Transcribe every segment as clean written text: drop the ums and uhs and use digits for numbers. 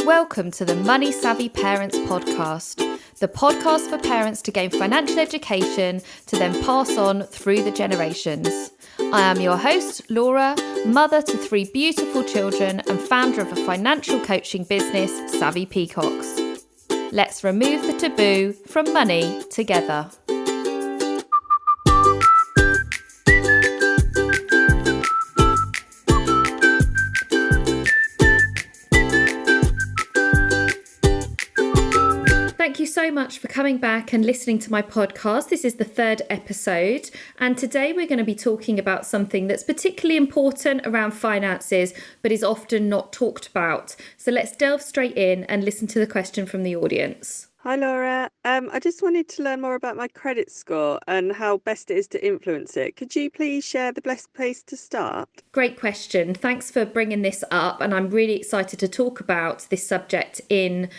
Welcome to the Money Savvy Parents Podcast, the podcast for parents to gain financial education to then pass on through the generations. I am your host, Laura, mother to 3 beautiful children and founder of a financial coaching business, Savvy Peacocks. Let's remove the taboo from money together. Thank you so much for coming back and listening to my podcast. This is the 3rd episode, and today we're going to be talking about something that's particularly important around finances, but is often not talked about. So let's delve straight in and listen to the question from the audience. Hi Laura, I just wanted to learn more about my credit score and how best it is to influence it. Could you please share the best place to start? Great question. Thanks for bringing this up, and I'm really excited to talk about this subject in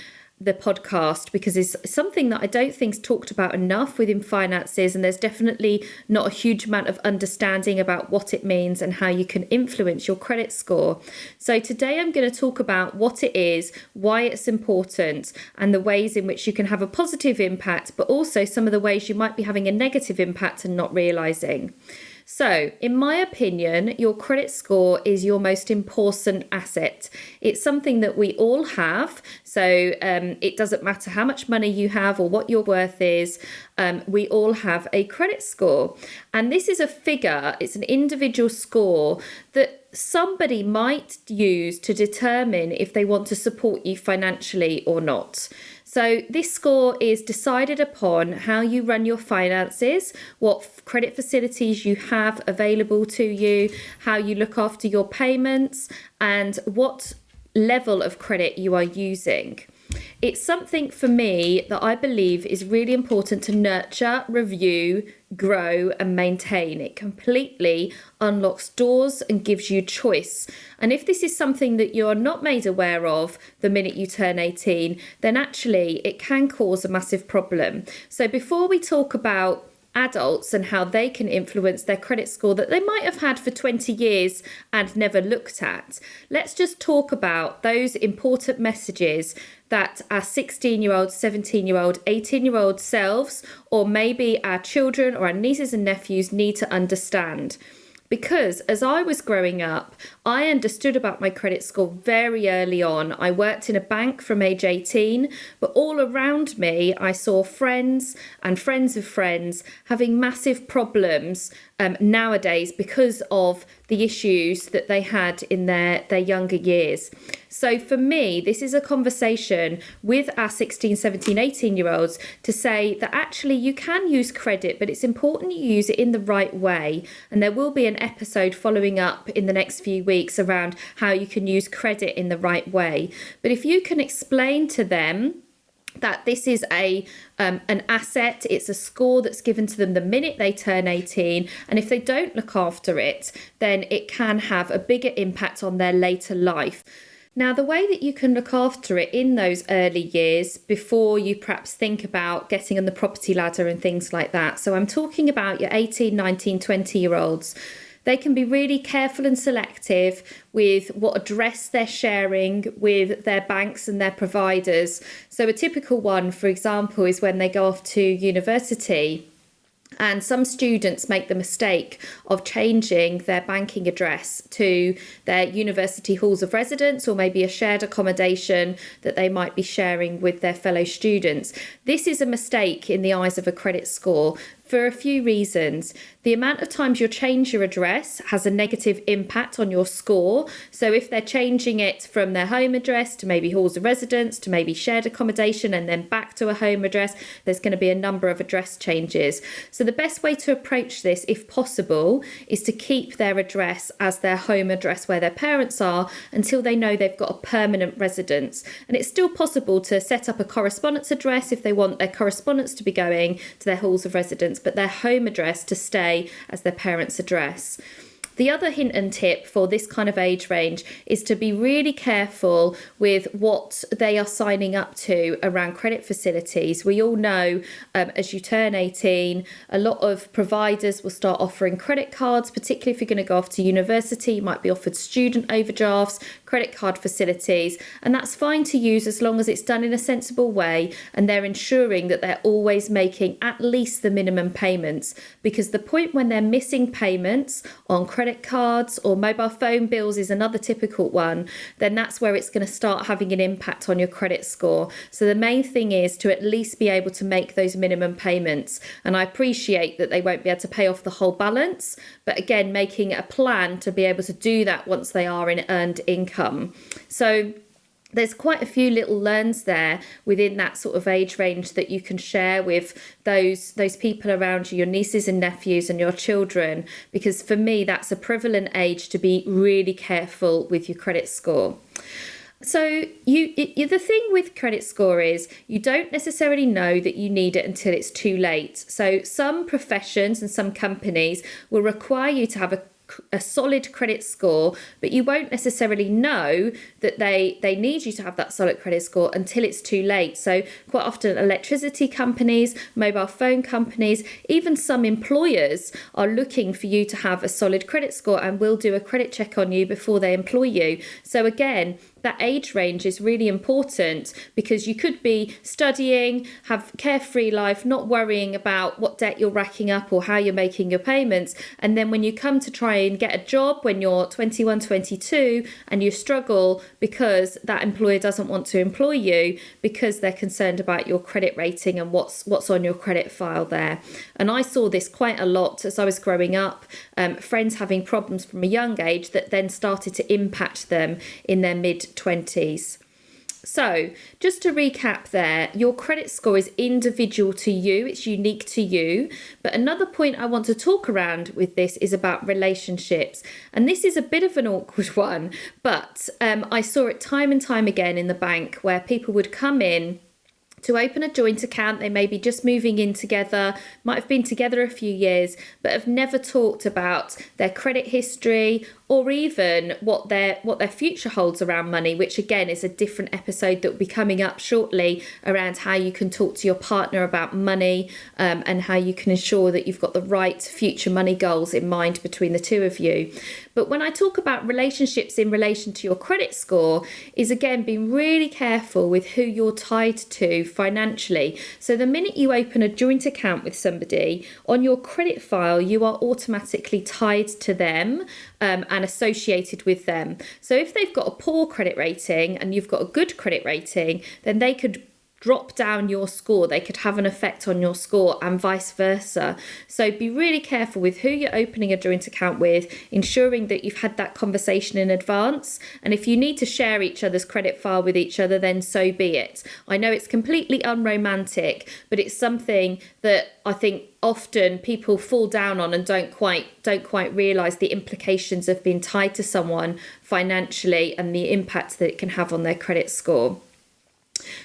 the podcast because it's something that I don't think is talked about enough within finances, and there's definitely not a huge amount of understanding about what it means and how you can influence your credit score. So today I'm going to talk about what it is, why it's important, and the ways in which you can have a positive impact, but also some of the ways you might be having a negative impact and not realizing. So, in my opinion, your credit score is your most important asset. It's something that we all have. So, it doesn't matter how much money you have or what your worth is. We all have a credit score. And this is a figure, it's an individual score that somebody might use to determine if they want to support you financially or not. So this score is decided upon how you run your finances, what credit facilities you have available to you, how you look after your payments, and what level of credit you are using. It's something for me that I believe is really important to nurture, review, grow and maintain. It completely unlocks doors and gives you choice. And if this is something that you're not made aware of the minute you turn 18, then actually it can cause a massive problem. So before we talk about adults and how they can influence their credit score that they might have had for 20 years and never looked at, let's just talk about those important messages that our 16-year-old, 17-year-old, 18-year-old selves, or maybe our children or our nieces and nephews need to understand. Because as I was growing up, I understood about my credit score very early on. I worked in a bank from age 18, but all around me, I saw friends and friends of friends having massive problems nowadays because of the issues that they had in their younger years. So for me, this is a conversation with our 16, 17, 18-year-olds to say that actually you can use credit, but it's important you use it in the right way. And there will be an episode following up in the next few weeks around how you can use credit in the right way. But if you can explain to them that this is an asset, it's a score that's given to them the minute they turn 18, and if they don't look after it, then it can have a bigger impact on their later life. Now, the way that you can look after it in those early years before you perhaps think about getting on the property ladder and things like that. So I'm talking about your 18, 19, 20-year-olds. They can be really careful and selective with what address they're sharing with their banks and their providers. So a typical one, for example, is when they go off to university. And some students make the mistake of changing their banking address to their university halls of residence or maybe a shared accommodation that they might be sharing with their fellow students. This is a mistake in the eyes of a credit score for a few reasons. The amount of times you change your address has a negative impact on your score. So if they're changing it from their home address to maybe halls of residence to maybe shared accommodation and then back to a home address, there's going to be a number of address changes. So the best way to approach this, if possible, is to keep their address as their home address where their parents are until they know they've got a permanent residence. And it's still possible to set up a correspondence address if they want their correspondence to be going to their halls of residence, but their home address to stay as their parents' address. The other hint and tip for this kind of age range is to be really careful with what they are signing up to around credit facilities. We all know as you turn 18, a lot of providers will start offering credit cards, particularly if you're going to go off to university. You might be offered student overdrafts, credit card facilities, and that's fine to use as long as it's done in a sensible way and they're ensuring that they're always making at least the minimum payments, because the point when they're missing payments on credit cards or mobile phone bills is another typical one, then that's where it's going to start having an impact on your credit score. So the main thing is to at least be able to make those minimum payments. And I appreciate that they won't be able to pay off the whole balance, but again, making a plan to be able to do that once they are in earned income. So there's quite a few little learns there within that sort of age range that you can share with those people around you, your nieces and nephews and your children, because for me, that's a prevalent age to be really careful with your credit score. So the thing with credit score is you don't necessarily know that you need it until it's too late. So some professions and some companies will require you to have a solid credit score, but you won't necessarily know that they need you to have that solid credit score until it's too late. So quite often electricity companies, mobile phone companies, even some employers are looking for you to have a solid credit score and will do a credit check on you before they employ you. So again, that age range is really important because you could be studying, have carefree life, not worrying about what debt you're racking up or how you're making your payments. And then when you come to try and get a job when you're 21, 22 and you struggle because that employer doesn't want to employ you because they're concerned about your credit rating and what's on your credit file there. And I saw this quite a lot as I was growing up, friends having problems from a young age that then started to impact them in their mid-20s. So just to recap there, your credit score is individual to you, it's unique to you. But another point I want to talk around with this is about relationships. And this is a bit of an awkward one, but I saw it time and time again in the bank where people would come in to open a joint account. They may be just moving in together, might have been together a few years, but have never talked about their credit history or even what their future holds around money, which again is a different episode that will be coming up shortly around how you can talk to your partner about money and how you can ensure that you've got the right future money goals in mind between the two of you. But when I talk about relationships in relation to your credit score, is again being really careful with who you're tied to financially. So the minute you open a joint account with somebody, on your credit file, you are automatically tied to them and associated with them. So if they've got a poor credit rating and you've got a good credit rating, then they could drop down your score. They could have an effect on your score and vice versa. So be really careful with who you're opening a joint account with, ensuring that you've had that conversation in advance. And if you need to share each other's credit file with each other, then so be it. I know it's completely unromantic, but it's something that I think often people fall down on and don't quite realise the implications of being tied to someone financially and the impact that it can have on their credit score.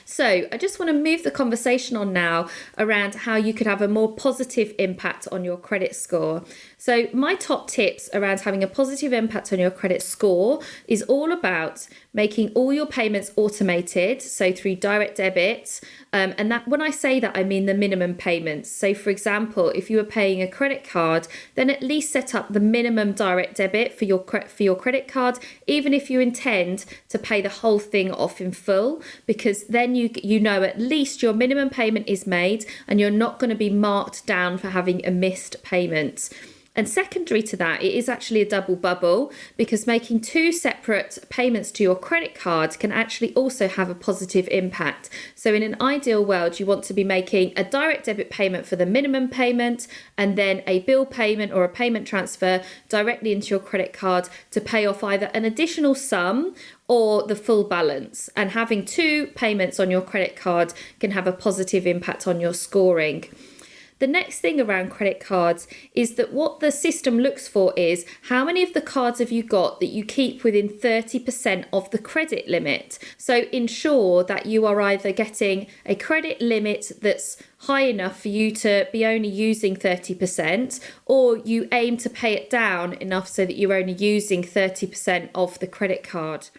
So I just want to move the conversation on now around how you could have a more positive impact on your credit score. So my top tips around having a positive impact on your credit score is all about making all your payments automated, so through direct debit. And that when I say that, I mean the minimum payments. So for example, if you were paying a credit card, then at least set up the minimum direct debit for your credit card, even if you intend to pay the whole thing off in full, because then you know at least your minimum payment is made and you're not going to be marked down for having a missed payment. And secondary to that, it is actually a double bubble, because making two separate payments to your credit card can actually also have a positive impact. So in an ideal world, you want to be making a direct debit payment for the minimum payment and then a bill payment or a payment transfer directly into your credit card to pay off either an additional sum or the full balance. And having two payments on your credit card can have a positive impact on your scoring. The next thing around credit cards is that what the system looks for is how many of the cards have you got that you keep within 30% of the credit limit. So ensure that you are either getting a credit limit that's high enough for you to be only using 30%, or you aim to pay it down enough so that you're only using 30% of the credit card.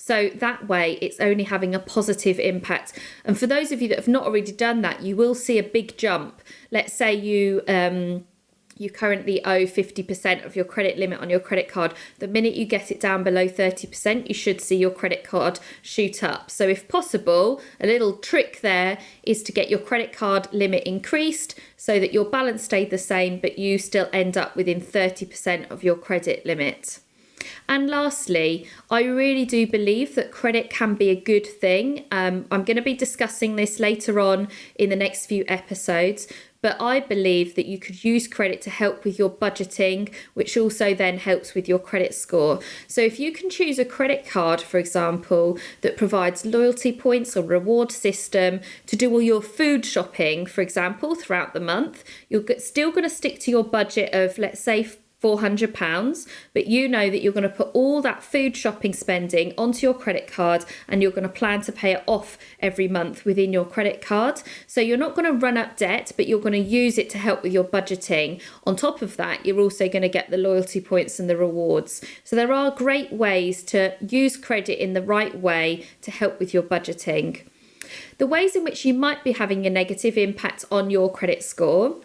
So that way it's only having a positive impact. And for those of you that have not already done that, you will see a big jump. Let's say you currently owe 50% of your credit limit on your credit card. The minute you get it down below 30%, you should see your credit card shoot up. So if possible, a little trick there is to get your credit card limit increased so that your balance stayed the same, but you still end up within 30% of your credit limit. And lastly, I really do believe that credit can be a good thing. I'm going to be discussing this later on in the next few episodes, but I believe that you could use credit to help with your budgeting, which also then helps with your credit score. So if you can choose a credit card, for example, that provides loyalty points or reward system to do all your food shopping, for example, throughout the month, you're still going to stick to your budget of, let's say, £400, but you know that you're going to put all that food shopping spending onto your credit card and you're going to plan to pay it off every month within your credit card. So you're not going to run up debt, but you're going to use it to help with your budgeting. On top of that, you're also going to get the loyalty points and the rewards. So there are great ways to use credit in the right way to help with your budgeting. The ways in which you might be having a negative impact on your credit score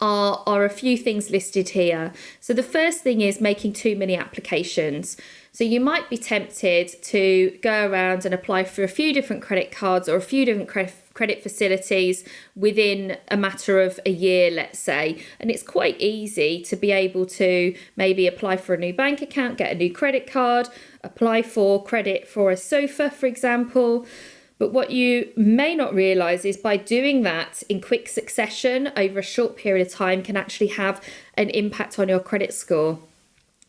are a few things listed here. So the first thing is making too many applications. So you might be tempted to go around and apply for a few different credit cards or a few different credit facilities within a matter of a year, let's say. And it's quite easy to be able to maybe apply for a new bank account, get a new credit card, apply for credit for a sofa, for example. But what you may not realise is by doing that in quick succession over a short period of time can actually have an impact on your credit score.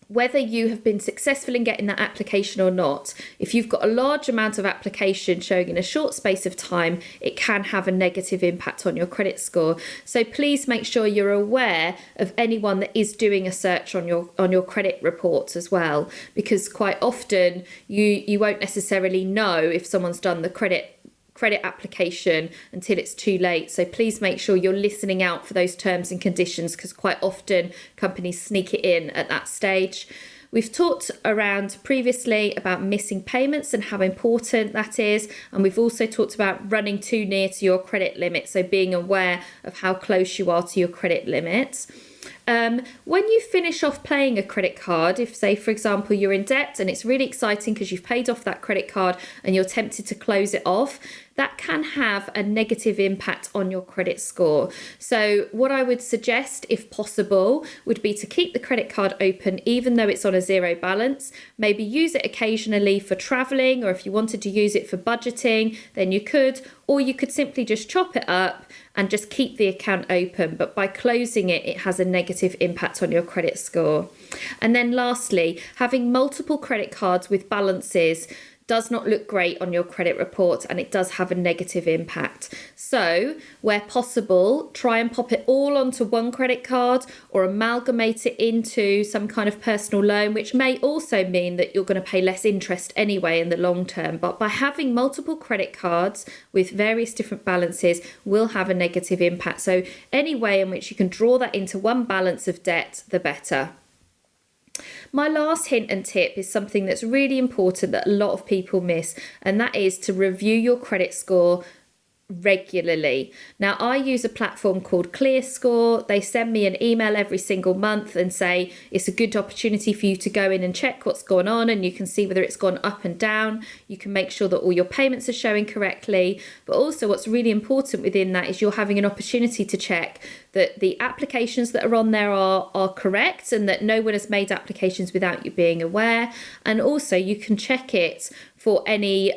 Whether you have been successful in getting that application or not, if you've got a large amount of application showing in a short space of time, it can have a negative impact on your credit score. So please make sure you're aware of anyone that is doing a search on your credit reports as well, because quite often you won't necessarily know if someone's done the credit application until it's too late. So please make sure you're listening out for those terms and conditions, because quite often companies sneak it in at that stage. We've talked around previously about missing payments and how important that is. And we've also talked about running too near to your credit limit. So being aware of how close you are to your credit limit. When you finish off paying a credit card, if say, for example, you're in debt and it's really exciting because you've paid off that credit card and you're tempted to close it off, that can have a negative impact on your credit score. So what I would suggest, if possible, would be to keep the credit card open even though it's on a zero balance. Maybe use it occasionally for traveling, or if you wanted to use it for budgeting, then you could, or you could simply just chop it up and just keep the account open. But by closing it, it has a negative impact on your credit score. And then lastly, having multiple credit cards with balances does not look great on your credit report, and it does have a negative impact. So where possible, try and pop it all onto one credit card or amalgamate it into some kind of personal loan, which may also mean that you're going to pay less interest anyway in the long term. But by having multiple credit cards with various different balances will have a negative impact. So any way in which you can draw that into one balance of debt, the better. My last hint and tip is something that's really important that a lot of people miss, and that is to review your credit score regularly. Now, I use a platform called ClearScore. They send me an email every single month and say it's a good opportunity for you to go in and check what's going on, and you can see whether it's gone up and down. You can make sure that all your payments are showing correctly. But also what's really important within that is you're having an opportunity to check that the applications that are on there are correct and that no one has made applications without you being aware. And also you can check it for any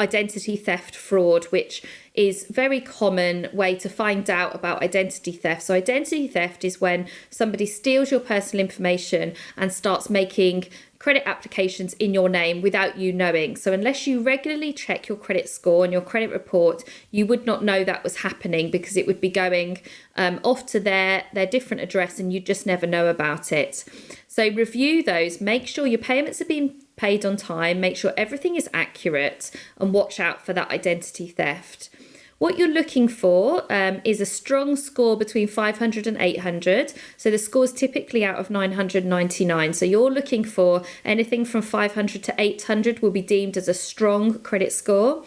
identity theft fraud, which is very common way to find out about identity theft. So identity theft is when somebody steals your personal information and starts making credit applications in your name without you knowing. So unless you regularly check your credit score and your credit report, you would not know that was happening, because it would be going off to their different address and you'd just never know about it. So review those, make sure your payments are being paid on time, make sure everything is accurate, and watch out for that identity theft. What you're looking for is a strong score between 500 and 800. So the score is typically out of 999. So you're looking for anything from 500 to 800 will be deemed as a strong credit score.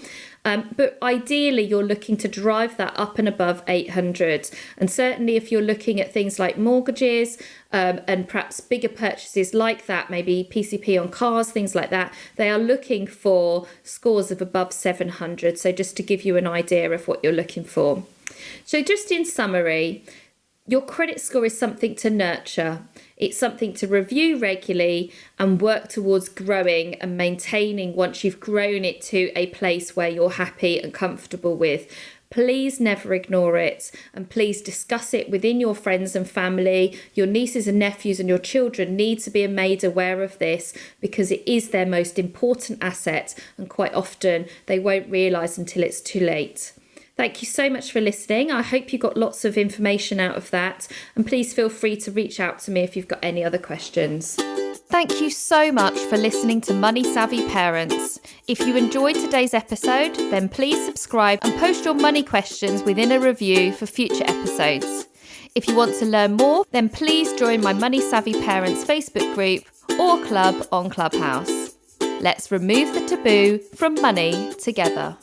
But ideally, you're looking to drive that up and above 800. And certainly if you're looking at things like mortgages and perhaps bigger purchases like that, maybe PCP on cars, things like that, they are looking for scores of above 700. So just to give you an idea of what you're looking for. So just in summary, your credit score is something to nurture. It's something to review regularly and work towards growing and maintaining once you've grown it to a place where you're happy and comfortable with. Please never ignore it, and please discuss it within your friends and family. Your nieces and nephews and your children need to be made aware of this, because it is their most important asset, and quite often they won't realise until it's too late. Thank you so much for listening. I hope you got lots of information out of that, and please feel free to reach out to me if you've got any other questions. Thank you so much for listening to Money Savvy Parents. If you enjoyed today's episode, then please subscribe and post your money questions within a review for future episodes. If you want to learn more, then please join my Money Savvy Parents Facebook group or club on Clubhouse. Let's remove the taboo from money together.